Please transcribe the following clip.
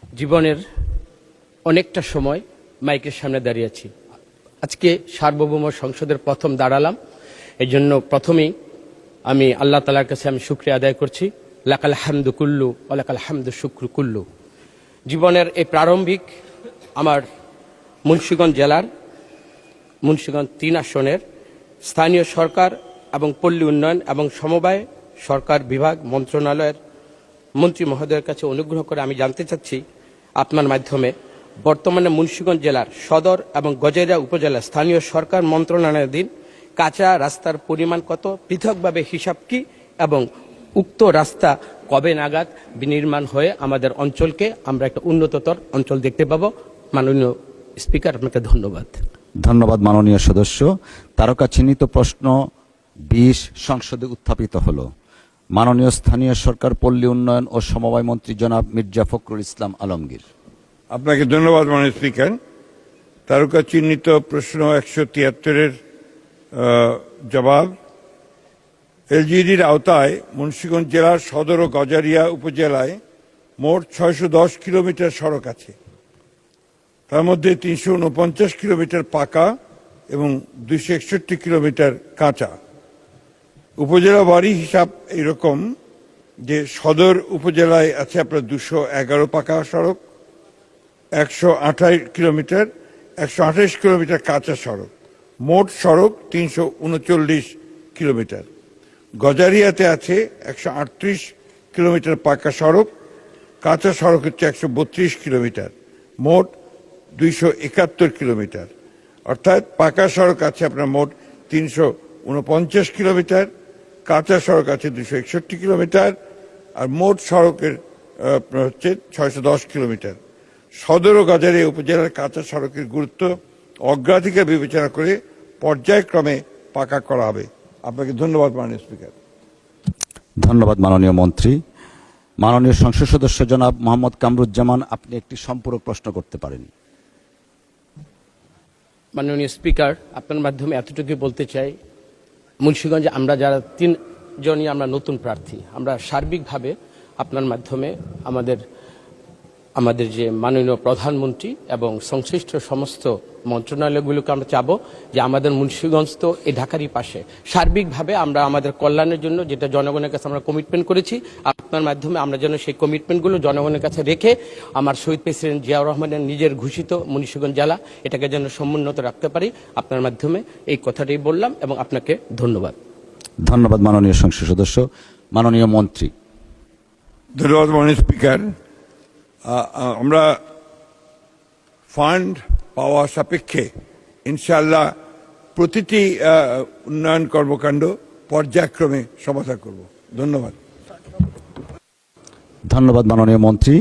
জীবনের অনেকটা সময় মাইকের সামনে দাঁড়িয়েছি। আজকে সার্বভৌম সংসদের প্রথম দাঁড়ালাম। এই জন্য প্রথমেই আমি আল্লাহ তাআলার কাছে আমি শুকরিয়া আদায় করছি। লাকাল হামদু কুল্লু ওয়া লাকাল হামদু শুকরু কুল্লু। জীবনের এই প্রারম্ভিক আমার মুন্সিগঞ্জ জেলার মুন্সিগঞ্জ ৩ আসনের স্থানীয় সরকার এবং পল্লী উন্নয়ন এবং সমবায় সরকার বিভাগ মন্ত্রণালয়ের মন্ত্রী মহোদয়ের কাছে অনুগ্রহ করে আমি জানতে চাচ্ছি আপনার মাধ্যমে বর্তমানে মুন্সিগঞ্জ জেলার সদর এবং গজারিয়া উপজেলা স্থানীয় সরকার মন্ত্রণালয়াধীন কাঁচা রাস্তার পরিমাণ কত, পৃথকভাবে হিসাব কি, এবং উক্ত রাস্তা কবে নাগাদ বিনির্মাণ হয়ে আমাদের অঞ্চলকে আমরা একটা উন্নততর অঞ্চল দেখতে পাবো। মাননীয় স্পিকার, আপনাকে ধন্যবাদ। ধন্যবাদ মাননীয় সদস্য। তারকা চিহ্নিত প্রশ্ন 20 সংসদে উত্থাপিত হলো। মাননীয় স্থানীয় সরকার পল্লী উন্নয়ন ও সমবায় মন্ত্রী জনাব মির্জা ফখরুল ইসলাম আলমগীর। আপনাকে ধন্যবাদ মাননীয় স্পিকার। তারকা চিহ্নিত প্রশ্ন 173-এর জবাব। এলজিইডির আওতায় মুন্সিগঞ্জ জেলার সদর ও গজারিয়া উপজেলায় মোট 610 কিলোমিটার সড়ক আছে। তার মধ্যে 349 কিলোমিটার পাকা এবং 261 কিলোমিটার কাঁচা। উপজেলা বাড়ি হিসাব এইরকম যে সদর উপজেলায় আছে আপনার 211 পাকা সড়ক, 128 কিলোমিটার, 128 কিলোমিটার কাঁচা সড়ক, মোট সড়ক 339 কিলোমিটার। গজারিয়াতে আছে 138 কিলোমিটার পাকা সড়ক, কাঁচা সড়ক হচ্ছে 132 কিলোমিটার, মোট 271 কিলোমিটার। অর্থাৎ পাকা সড়ক আছে আপনার মোট 349 কিলোমিটার, কাঁচা সড়ক আছে 261 কিলোমিটার, আর মোট সড়কের হচ্ছে 610 কিলোমিটার। সদর ও গজারিয়া উপজেলার কাঁচা সড়কের গুরুত্ব অগ্রাধিকার বিবেচনা করে পর্যায়ক্রমে পাকা করা হবে। আপনাকে ধন্যবাদ মাননীয় স্পিকার। ধন্যবাদ মাননীয় মন্ত্রী। মাননীয় সংসদ সদস্য জনাব মোহাম্মদ কামরুজ্জামান, আপনি একটি সম্পূরক প্রশ্ন করতে পারেন। মাননীয় স্পিকার, আপনার মাধ্যমে এতটুকু বলতে চাই, মুন্সিগঞ্জে আমরা যারা 3 জনই আমরা নতুন প্রার্থী, আমরা সার্বিকভাবে আপনার মাধ্যমে আমাদের যে মাননীয় প্রধানমন্ত্রী এবং সংশ্লিষ্ট সমস্ত মন্ত্রণালয়গুলোকে আমরা চাবো যে আমাদের মুন্সিগঞ্জ তো এই ঢাকারই পাশে, সার্বিকভাবে আমরা আমাদের কল্যাণের জন্য যেটা জনগণের কাছে আমরা কমিটমেন্ট করেছি, আপনার মাধ্যমে আমরা যেন সেই কমিটমেন্টগুলো জনগণের কাছে রেখে আমার শহীদ প্রেসিডেন্ট জিয়াউর রহমানের নিজের ঘোষিত মুন্সিগঞ্জ জেলা এটাকে যেন সমুন্নত রাখতে পারি। আপনার মাধ্যমে এই কথাটাই বললাম এবং আপনাকে ধন্যবাদ। ধন্যবাদ মাননীয় সংসদ সদস্য। মাননীয় মন্ত্রী। ধন্যবাদ মাননীয় স্পিকার। আমরা ফান্ড পাওয়া সাপেক্ষে ইনশাআল্লাহ প্রতিটি উন্নয়ন কর্মকাণ্ড পর্যায়ক্রমে সমাধা করব। ধন্যবাদ। ধন্যবাদ মাননীয় মন্ত্রী।